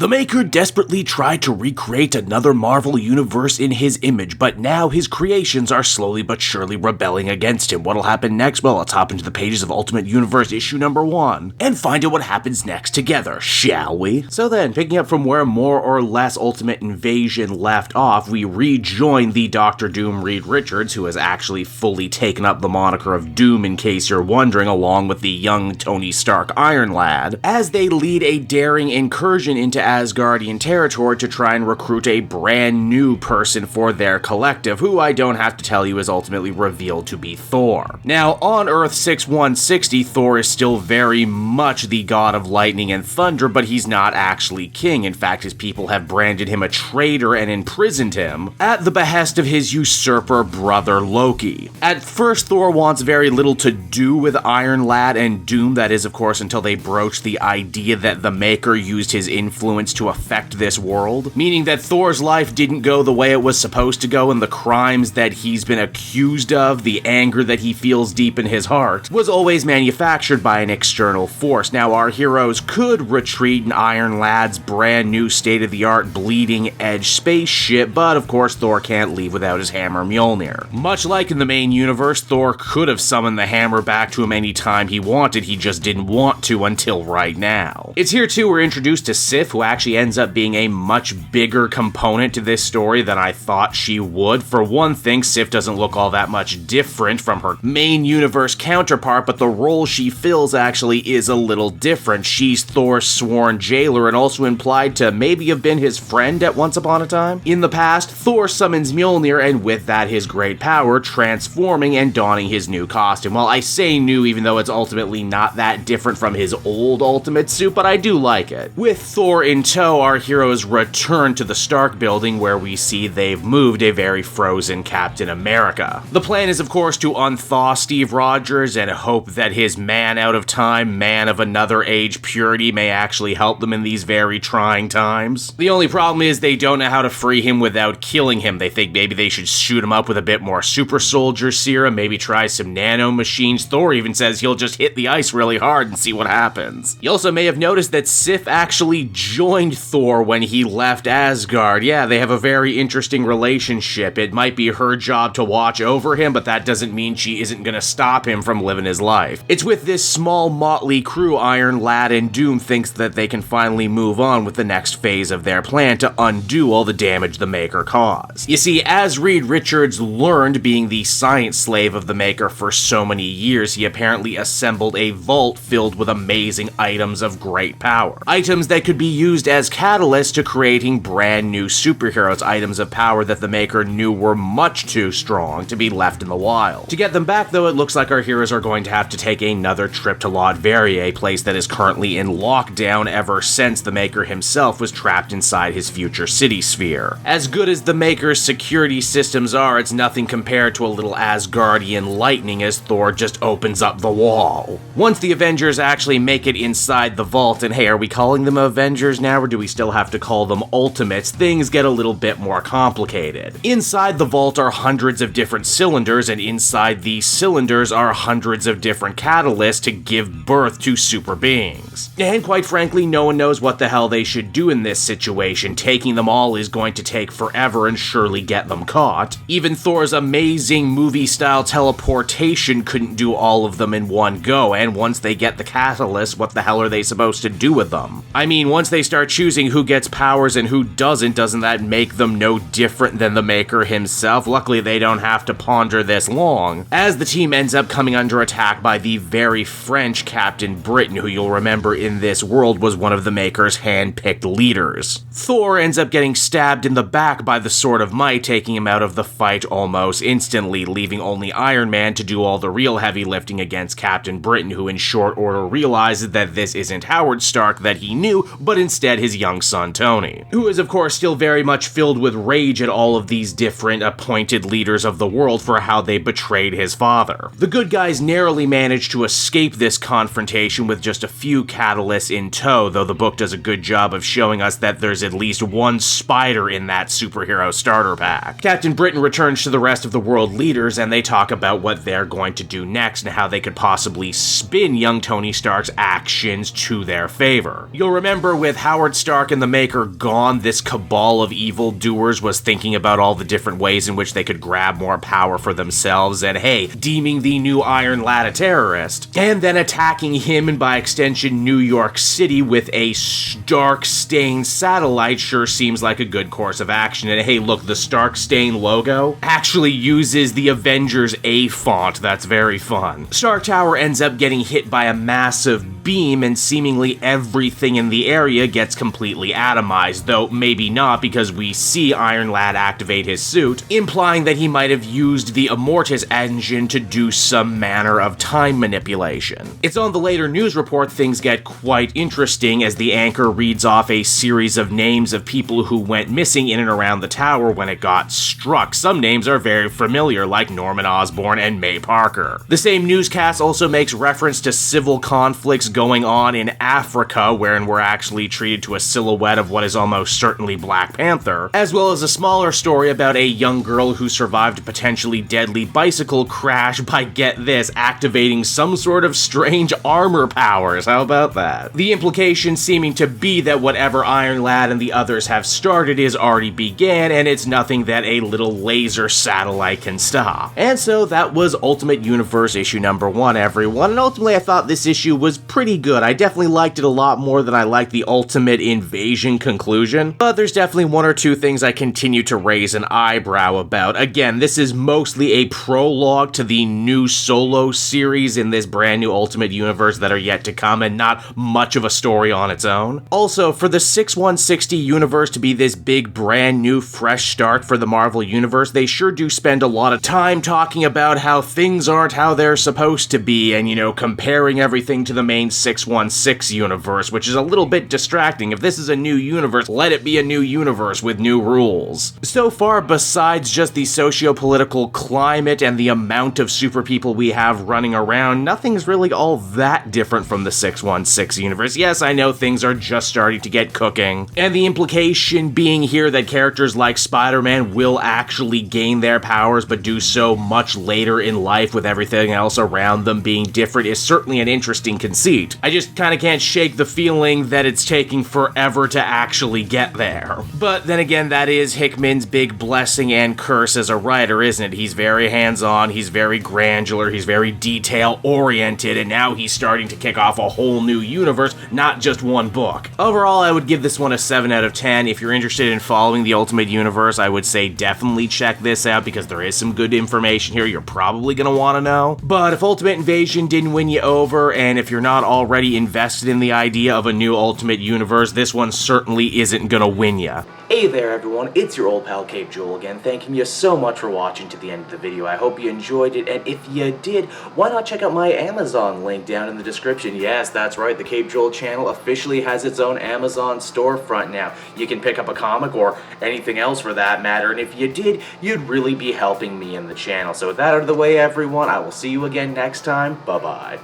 The Maker desperately tried to recreate another Marvel universe in his image, but now his creations are slowly but surely rebelling against him. What'll happen next? Well, let's hop into the pages of Ultimate Universe issue number 1 and find out what happens next together, shall we? So then, picking up from where more or less Ultimate Invasion left off, we rejoin the Dr. Doom Reed Richards, who has actually fully taken up the moniker of Doom in case you're wondering, along with the young Tony Stark Iron Lad, as they lead a daring incursion into Asgardian territory to try and recruit a brand new person for their collective, who I don't have to tell you is ultimately revealed to be Thor. Now, on Earth 6160, Thor is still very much the god of lightning and thunder, but he's not actually king. In fact, his people have branded him a traitor and imprisoned him at the behest of his usurper brother Loki. At first, Thor wants very little to do with Iron Lad and Doom, that is, of course, until they broach the idea that the Maker used his influence to affect this world, meaning that Thor's life didn't go the way it was supposed to go, and the crimes that he's been accused of, the anger that he feels deep in his heart, was always manufactured by an external force. Now, our heroes could retreat in Iron Lad's brand new state-of-the-art bleeding-edge spaceship, but of course Thor can't leave without his hammer Mjolnir. Much like in the main universe, Thor could have summoned the hammer back to him anytime he wanted, he just didn't want to until right now. It's here too we're introduced to Sif, who actually ends up being a much bigger component to this story than I thought she would. For one thing, Sif doesn't look all that much different from her main universe counterpart, but the role she fills actually is a little different. She's Thor's sworn jailer and also implied to maybe have been his friend at once upon a time. In the past, Thor summons Mjolnir, and with that his great power, transforming and donning his new costume. Well, I say new even though it's ultimately not that different from his old ultimate suit, but I do like it. With Thor in tow, our heroes return to the Stark building, where we see they've moved a very frozen Captain America. The plan is, of course, to unthaw Steve Rogers and hope that his man out of time, man of another age purity may actually help them in these very trying times. The only problem is they don't know how to free him without killing him. They think maybe they should shoot him up with a bit more super soldier serum, maybe try some nano machines. Thor even says he'll just hit the ice really hard and see what happens. You also may have noticed that Sif actually joined Thor when he left Asgard. Yeah, they have a very interesting relationship. It might be her job to watch over him, but that doesn't mean she isn't gonna stop him from living his life. It's with this small motley crew Iron Lad and Doom thinks that they can finally move on with the next phase of their plan to undo all the damage the Maker caused. You see, as Reed Richards learned, being the science slave of the Maker for so many years, he apparently assembled a vault filled with amazing items of great power. Items that could be used as catalysts to creating brand new superheroes, items of power that the Maker knew were much too strong to be left in the wild. To get them back, though, it looks like our heroes are going to have to take another trip to Latveria, a place that is currently in lockdown ever since the Maker himself was trapped inside his future city sphere. As good as the Maker's security systems are, it's nothing compared to a little Asgardian lightning as Thor just opens up the wall. Once the Avengers actually make it inside the vault, and hey, are we calling them Avengers now, or do we still have to call them Ultimates? Things get a little bit more complicated. Inside the vault are hundreds of different cylinders, and inside these cylinders are hundreds of different catalysts to give birth to super beings. And quite frankly, no one knows what the hell they should do in this situation. Taking them all is going to take forever and surely get them caught. Even Thor's amazing movie-style teleportation couldn't do all of them in one go, and once they get the catalyst, what the hell are they supposed to do with them? I mean, once they start choosing who gets powers and who doesn't that make them no different than the Maker himself? Luckily, they don't have to ponder this long, as the team ends up coming under attack by the very French Captain Britain, who you'll remember in this world was one of the Maker's hand-picked leaders. Thor ends up getting stabbed in the back by the Sword of Might, taking him out of the fight almost instantly, leaving only Iron Man to do all the real heavy lifting against Captain Britain, who in short order realizes that this isn't Howard Stark that he knew, but instead his young son Tony, who is of course still very much filled with rage at all of these different appointed leaders of the world for how they betrayed his father. The good guys narrowly manage to escape this confrontation with just a few catalysts in tow, though the book does a good job of showing us that there's at least one spider in that superhero starter pack. Captain Britain returns to the rest of the world leaders, and they talk about what they're going to do next and how they could possibly spin young Tony Stark's actions to their favor. You'll remember with Howard Stark and the Maker gone, this cabal of evildoers was thinking about all the different ways in which they could grab more power for themselves and, hey, deeming the new Iron Lad a terrorist, and then attacking him and by extension New York City with a Stark-stained satellite sure seems like a good course of action. And hey, look, the Stark-stained logo actually uses the Avengers A font. That's very fun. Stark Tower ends up getting hit by a massive beam and seemingly everything in the area gets completely atomized, though maybe not because we see Iron Lad activate his suit, implying that he might have used the Immortus engine to do some manner of time manipulation. It's on the later news report things get quite interesting as the anchor reads off a series of names of people who went missing in and around the tower when it got struck. Some names are very familiar, like Norman Osborn and May Parker. The same newscast also makes reference to civil conflicts going on in Africa, wherein we're actually treated to a silhouette of what is almost certainly Black Panther, as well as a smaller story about a young girl who survived a potentially deadly bicycle crash by, get this, activating some sort of strange armor powers. How about that? The implication seeming to be that whatever Iron Lad and the others have started is already began, and it's nothing that a little laser satellite can stop. And so that was Ultimate Universe issue number 1, everyone, and ultimately I thought this issue was pretty good. I definitely liked it a lot more than I liked the Ultimate Invasion conclusion, but there's definitely one or two things I continue to raise an eyebrow about. Again, this is mostly a prologue to the new solo series in this brand new Ultimate Universe that are yet to come, and not much of a story on its own. Also, for the 6160 universe to be this big brand new fresh start for the Marvel Universe, they sure do spend a lot of time talking about how things aren't how they're supposed to be, and, you know, comparing everything to the main 616 universe, which is a little bit distracting. If this is a new universe, let it be a new universe with new rules. So far, besides just the socio-political climate and the amount of super people we have running around, nothing's really all that different from the 616 universe. Yes, I know things are just starting to get cooking, and the implication being here that characters like Spider-Man will actually gain their powers, but do so much later in life with everything else around them being different is certainly an interesting conceit. I just kinda can't shake the feeling that it's taking forever to actually get there. But then again, that is Hickman's big blessing and curse as a writer, isn't it? He's very hands-on, he's very granular, he's very detail-oriented, and now he's starting to kick off a whole new universe, not just one book. Overall, I would give this one a 7 out of 10. If you're interested in following the Ultimate Universe, I would say definitely check this out because there is some good information here you're probably gonna want to know. But if Ultimate Invasion didn't win you over, and if you're not already invested in the idea of a new Ultimate Universe, this one certainly isn't gonna win ya. Hey there everyone, it's your old pal Cape Joel again, thanking you so much for watching to the end of the video. I hope you enjoyed it, and if you did, why not check out my Amazon link down in the description. Yes, that's right, the Cape Joel channel officially has its own Amazon storefront now. You can pick up a comic or anything else for that matter, and if you did, you'd really be helping me in the channel. So with that out of the way everyone, I will see you again next time. Bye-bye.